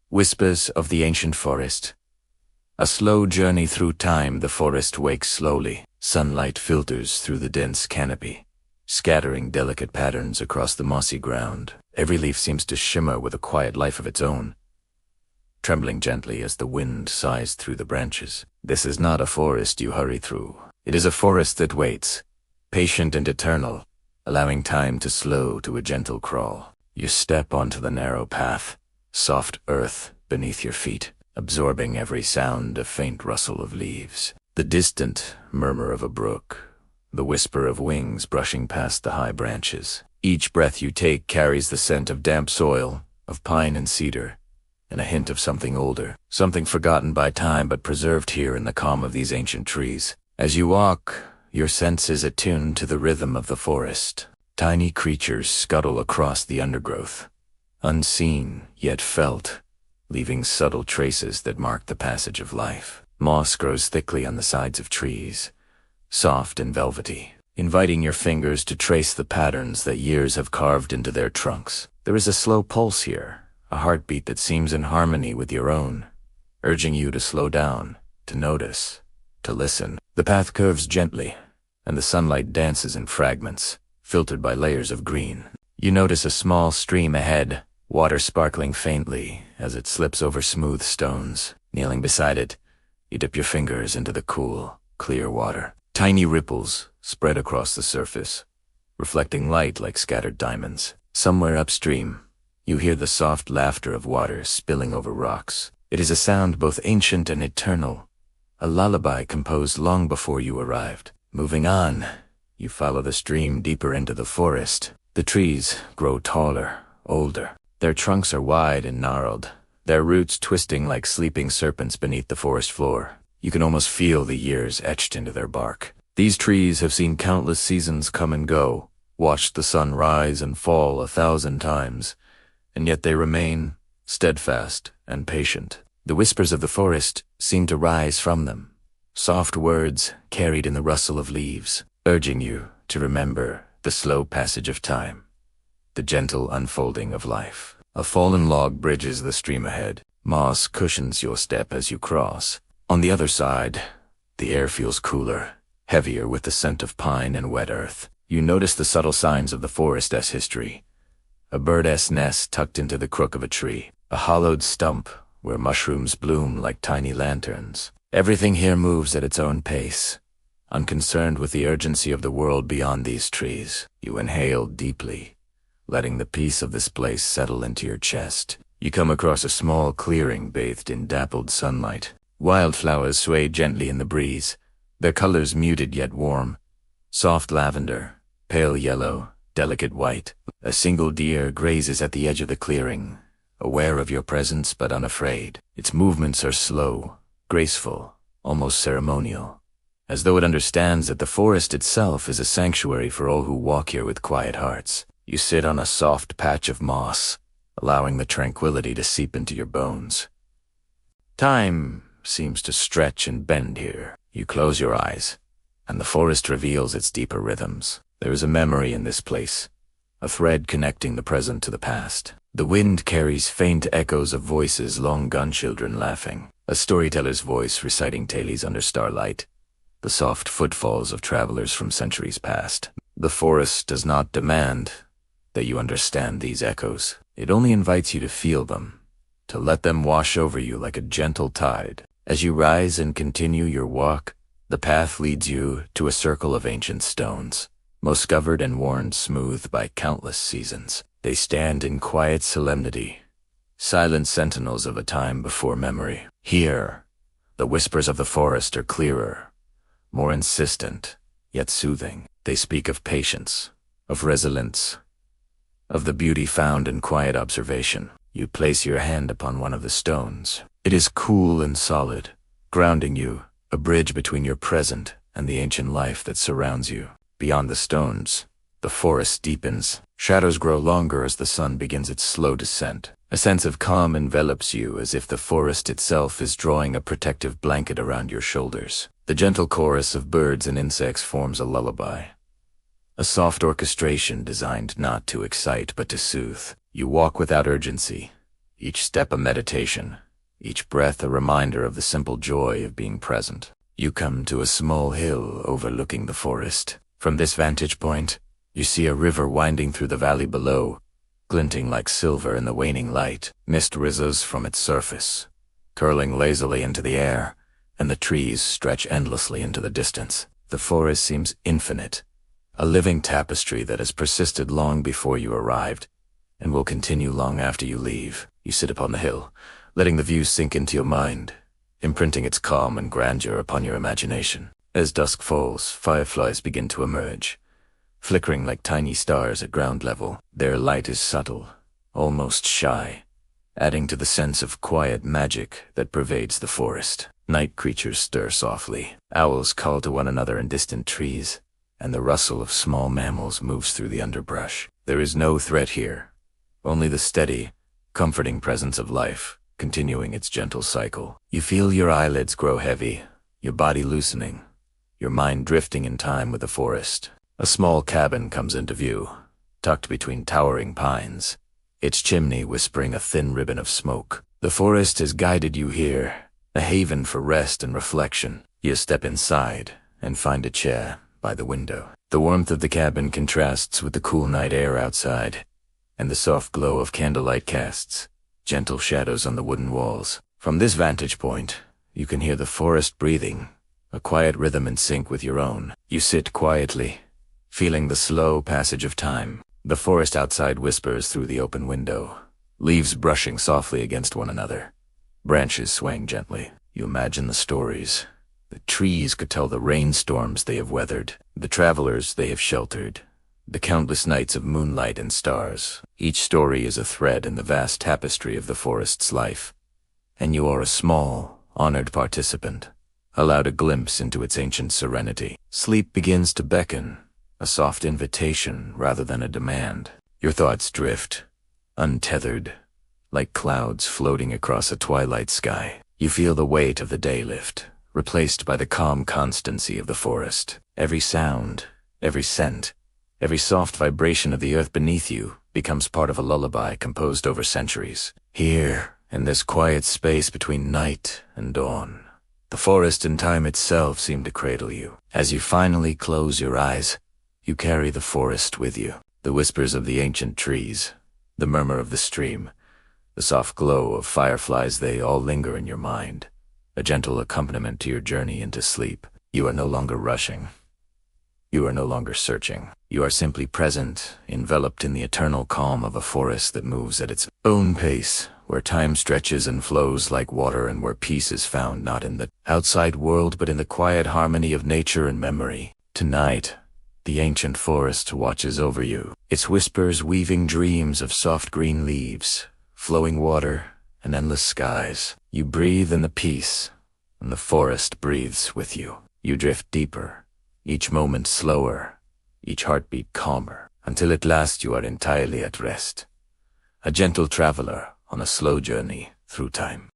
Whispers of the Ancient Forest. A slow journey through time, the forest wakes slowly. Sunlight filters through the dense canopy, scattering delicate patterns across the mossy ground. Every leaf seems to shimmer with a quiet life of its own, trembling gently as the wind sighs through the branches. This is not a forest you hurry through. It is a forest that waits, patient and eternal, allowing time to slow to a gentle crawl. You step onto the narrow path, soft earth beneath your feet, absorbing every sound, a faint rustle of leaves, the distant murmur of a brook, the whisper of wings brushing past the high branches. Each breath you take carries the scent of damp soil, of pine and cedar, and a hint of something older, something forgotten by time but preserved here in the calm of these ancient trees. As you walk, your senses attuned to the rhythm of the forest. Tiny creatures scuttle across the undergrowth, unseen yet felt, leaving subtle traces that mark the passage of life. Moss grows thickly on the sides of trees, soft and velvety, inviting your fingers to trace the patterns that years have carved into their trunks. There is a slow pulse here, a heartbeat that seems in harmony with your own, urging you to slow down, to notice, to listen. The path curves gently, and the sunlight dances in fragments, filtered by layers of green. You notice a small stream ahead, water sparkling faintly as it slips over smooth stones. Kneeling beside it, you dip your fingers into the cool, clear water. Tiny ripples spread across the surface, reflecting light like scattered diamonds. Somewhere upstream, you hear the soft laughter of water spilling over rocks. It is a sound both ancient and eternal, a lullaby composed long before you arrived. Moving on, you follow the stream deeper into the forest. The trees grow taller, older. Their trunks are wide and gnarled, their roots twisting like sleeping serpents beneath the forest floor. You can almost feel the years etched into their bark. These trees have seen countless seasons come and go, watched the sun rise and fall 1,000 times, and yet they remain steadfast and patient. The whispers of the forest seem to rise from them, soft words carried in the rustle of leaves, urging you to remember the slow passage of time, the gentle unfolding of life. A fallen log bridges the stream ahead. Moss cushions your step as you cross. On the other side, the air feels cooler, heavier with the scent of pine and wet earth. You notice the subtle signs of the forest's history. A bird's nest tucked into the crook of a tree, a hollowed stump where mushrooms bloom like tiny lanterns. Everything here moves at its own pace, unconcerned with the urgency of the world beyond these trees. You inhale deeply, letting the peace of this place settle into your chest. You come across a small clearing bathed in dappled sunlight. Wildflowers sway gently in the breeze, their colors muted yet warm. Soft lavender, pale yellow, delicate white. A single deer grazes at the edge of the clearing, aware of your presence but unafraid. Its movements are slow, graceful, almost ceremonial, as though it understands that the forest itself is a sanctuary for all who walk here with quiet hearts. You sit on a soft patch of moss, allowing the tranquility to seep into your bones. Time seems to stretch and bend here. You close your eyes, and the forest reveals its deeper rhythms. There is a memory in this place, a thread connecting the present to the past. The wind carries faint echoes of voices, long gone children laughing, a storyteller's voice reciting tales under starlight, the soft footfalls of travelers from centuries past. The forest does not demand that you understand these echoes. It only invites you to feel them, to let them wash over you like a gentle tide. As you rise and continue your walk, the path leads you to a circle of ancient stones, most covered and worn smooth by countless seasons. They stand in quiet solemnity, silent sentinels of a time before memory. Here, the whispers of the forest are clearer, more insistent, yet soothing. They speak of patience, of resilience, of the beauty found in quiet observation. You place your hand upon one of the stones. It is cool and solid, grounding you, a bridge between your present and the ancient life that surrounds you. Beyond the stones, the forest deepens. Shadows grow longer as the sun begins its slow descent. A sense of calm envelops you, as if the forest itself is drawing a protective blanket around your shoulders. The gentle chorus of birds and insects forms a lullaby, a soft orchestration designed not to excite but to soothe. You walk without urgency, each step a meditation, each breath a reminder of the simple joy of being present. You come to a small hill overlooking the forest. From this vantage point, you see a river winding through the valley below, glinting like silver in the waning light. Mist rises from its surface, curling lazily into the air, and the trees stretch endlessly into the distance. The forest seems infinite, a living tapestry that has persisted long before you arrived, and will continue long after you leave. You sit upon the hill, letting the view sink into your mind, imprinting its calm and grandeur upon your imagination. As dusk falls, fireflies begin to emerge, flickering like tiny stars at ground level. Their light is subtle, almost shy, adding to the sense of quiet magic that pervades the forest. Night creatures stir softly. Owls call to one another in distant trees, and the rustle of small mammals moves through the underbrush. There is no threat here, only the steady, comforting presence of life, continuing its gentle cycle. You feel your eyelids grow heavy, your body loosening, your mind drifting in time with the forest. A small cabin comes into view, tucked between towering pines, its chimney whispering a thin ribbon of smoke. The forest has guided you here, a haven for rest and reflection. You step inside and find a chair by the window. The warmth of the cabin contrasts with the cool night air outside, and the soft glow of candlelight casts gentle shadows on the wooden walls. From this vantage point, you can hear the forest breathing, a quiet rhythm in sync with your own. You sit quietly, feeling the slow passage of time. The forest outside whispers through the open window, leaves brushing softly against one another, branches swaying gently. You imagine the stories. The trees could tell the rainstorms they have weathered, the travelers they have sheltered, the countless nights of moonlight and stars. Each story is a thread in the vast tapestry of the forest's life, and you are a small, honored participant, allowed a glimpse into its ancient serenity. Sleep begins to beckon, a soft invitation rather than a demand. Your thoughts drift, untethered, like clouds floating across a twilight sky. You feel the weight of the day lift, replaced by the calm constancy of the forest. Every sound, every scent, every soft vibration of the earth beneath you becomes part of a lullaby composed over centuries. Here, in this quiet space between night and dawn, the forest and time itself seem to cradle you. As you finally close your eyes, you carry the forest with you. The whispers of the ancient trees, the murmur of the stream, the soft glow of fireflies, they all linger in your mind, a gentle accompaniment to your journey into sleep. You are no longer rushing. You are no longer searching. You are simply present, enveloped in the eternal calm of a forest that moves at its own pace, where time stretches and flows like water, and where peace is found not in the outside world but in the quiet harmony of nature and memory. Tonight, the ancient forest watches over you, its whispers weaving dreams of soft green leaves, flowing water, and endless skies. You breathe in the peace, and the forest breathes with you. You drift deeper, each moment slower, each heartbeat calmer, until at last you are entirely at rest, a gentle traveler on a slow journey through time.